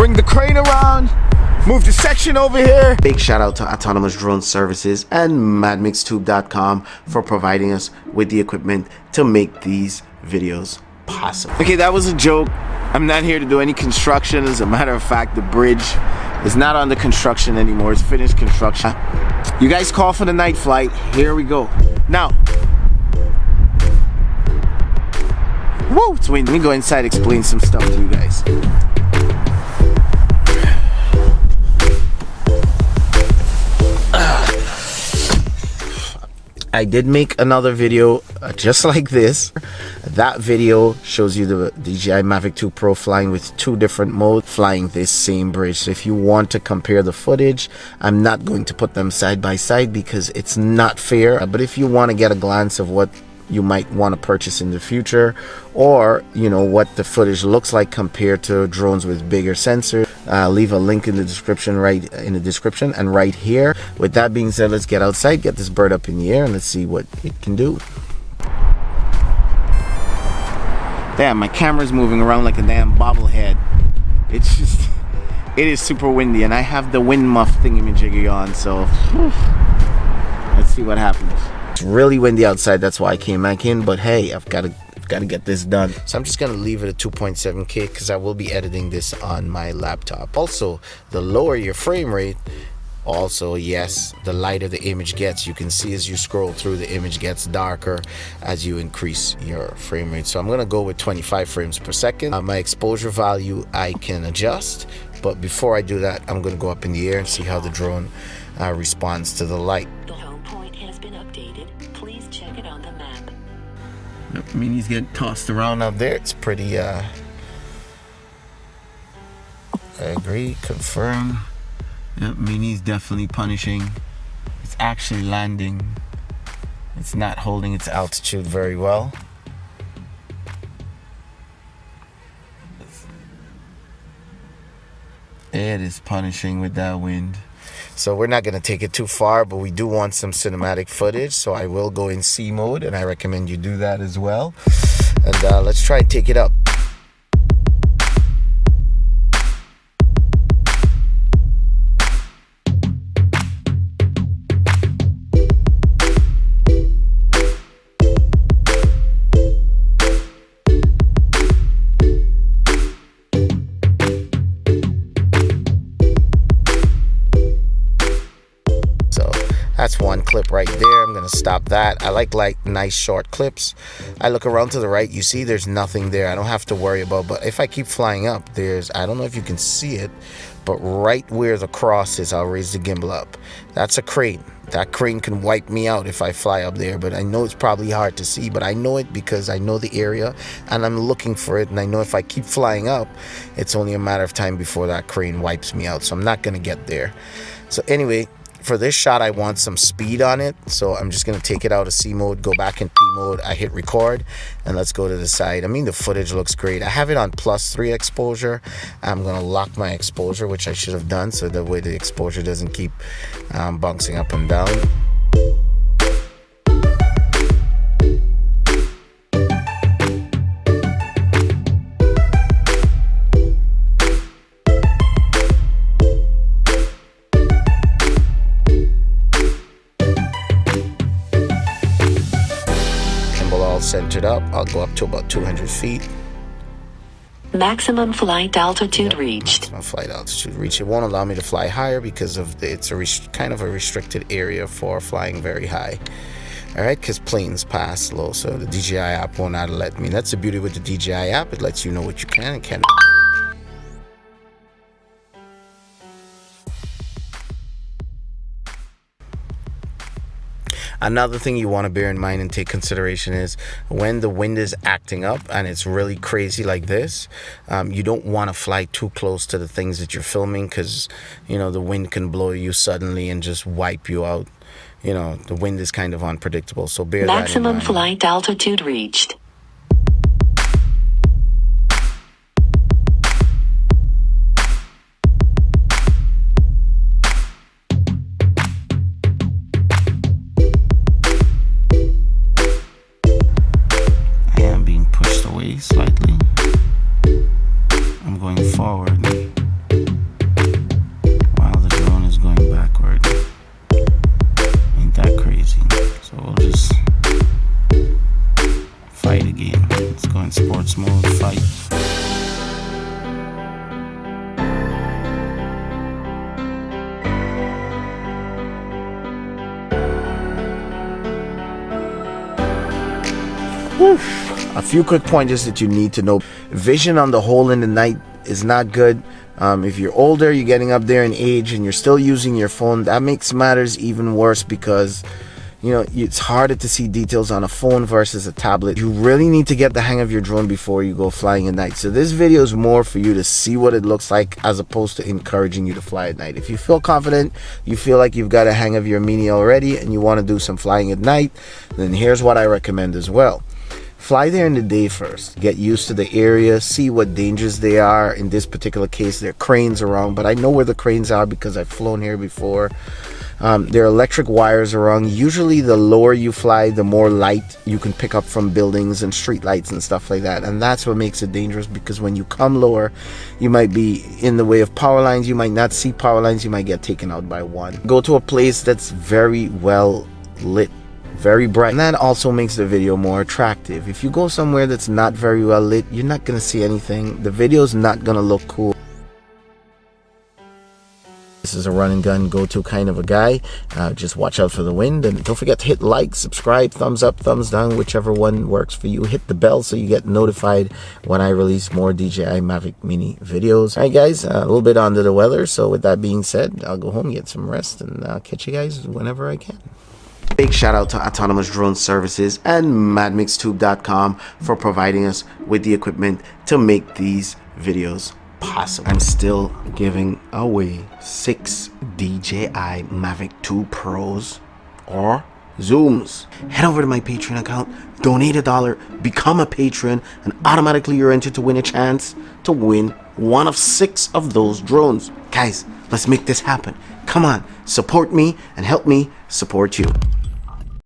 bring the crane around, move the section over here. Big shout out to Autonomous Drone Services and madmixtube.com for providing us with the equipment to make these videos possible. Okay, that was a joke. I'm not here to do any construction. As a matter of fact, the bridge is not under construction anymore. It's finished construction. You guys call for the night flight. Here we go. Now, woo, it's windy. Let me go inside and explain some stuff to you guys. I did make another video just like this. That video shows you the DJI Mavic 2 Pro flying with 2 different modes, flying this same bridge. So if you want to compare the footage, I'm not going to put them side by side because it's not fair. But if you want to get a glance of what you might want to purchase in the future, or you know what the footage looks like compared to drones with bigger sensors, leave a link in the description, and right here. With that being said, let's get outside, get this bird up in the air, and let's see what it can do. Damn, my camera's moving around like a damn bobblehead. It's just, it is super windy, and I have the wind muff thingy-majiggy on, so whew, let's see what happens. It's really windy outside, that's why I came back in, but hey, I've got to get this done. So I'm just gonna leave it at 2.7K because I will be editing this on my laptop. Also, the lower your frame rate, also yes, the lighter the image gets. You can see as you scroll through, the image gets darker as you increase your frame rate. So I'm gonna go with 25 frames per second. My exposure value I can adjust, but before I do that, I'm gonna go up in the air and see how the drone responds to the light. Mini's getting tossed around out there. It's pretty I agree, confirm. Yep, Mini's definitely punishing. It's actually landing. It's not holding its altitude very well. It is punishing with that wind. So we're not going to take it too far, but we do want some cinematic footage, so I will go in C mode, and I recommend you do that as well. And let's try and take it up. That's one clip right there. I'm gonna stop that. I like nice short clips. I look around to the right, you see there's nothing there. I don't have to worry about, but if I keep flying up, there's, I don't know if you can see it, but right where the cross is, I'll raise the gimbal up. That's a crane. That crane can wipe me out if I fly up there, but I know it's probably hard to see, but I know it because I know the area and I'm looking for it, and I know if I keep flying up, it's only a matter of time before that crane wipes me out, so I'm not gonna get there. So anyway, for this shot, I want some speed on it, so I'm just going to take it out of C mode, go back in P mode, I hit record, and let's go to the side. I mean, the footage looks great. I have it on +3 exposure. I'm going to lock my exposure, which I should have done, so that way the exposure doesn't keep bouncing up and down. Centered up, I'll go up to about 200 feet. Maximum flight altitude reached. Maximum flight altitude reached. It won't allow me to fly higher because of it's a kind of a restricted area for flying very high. All right, because planes pass low, so the DJI app will not let me. That's the beauty with the DJI app. It lets you know what you can and cannot. Another thing you want to bear in mind and take consideration is when the wind is acting up and it's really crazy like this, you don't want to fly too close to the things that you're filming, because you know the wind can blow you suddenly and just wipe you out. You know, the wind is kind of unpredictable, so bear that in mind. Maximum flight altitude reached. Slightly. I'm going forward. A few quick pointers that you need to know. Vision on the whole in the night is not good. If you're older, you're getting up there in age and you're still using your phone, that makes matters even worse, because you know, it's harder to see details on a phone versus a tablet. You really need to get the hang of your drone before you go flying at night. So this video is more for you to see what it looks like as opposed to encouraging you to fly at night. If you feel confident, you feel like you've got a hang of your Mini already and you want to do some flying at night, then here's what I recommend as well. Fly there in the day first. Get used to the area, see what dangers they are. In this particular case, there are cranes around, but I know where the cranes are because I've flown here before. There are electric wires around. Usually the lower you fly, the more light you can pick up from buildings and street lights and stuff like that. And that's what makes it dangerous, because when you come lower, you might be in the way of power lines. You might not see power lines. You might get taken out by one. Go to a place that's very well lit, very bright, and that also makes the video more attractive. If you go somewhere that's not very well lit, you're not gonna see anything. The video's not gonna look cool. This is a run and gun go-to kind of a guy. Just watch out for the wind, and don't forget to hit like, subscribe, thumbs up, thumbs down, whichever one works for you. Hit the bell so you get notified when I release more DJI Mavic Mini videos. All right, guys, a little bit under the weather, so with that being said, I'll go home, get some rest, and I'll catch you guys whenever I can. Big shout out to Autonomous Drone Services and madmixtube.com for providing us with the equipment to make these videos possible. I'm still giving away 6 DJI Mavic 2 Pros or Zooms. Head over to my Patreon account, donate $1, become a patron, and automatically you're entered to win a chance to win one of 6 of those drones. Guys, let's make this happen. Come on, support me and help me support you.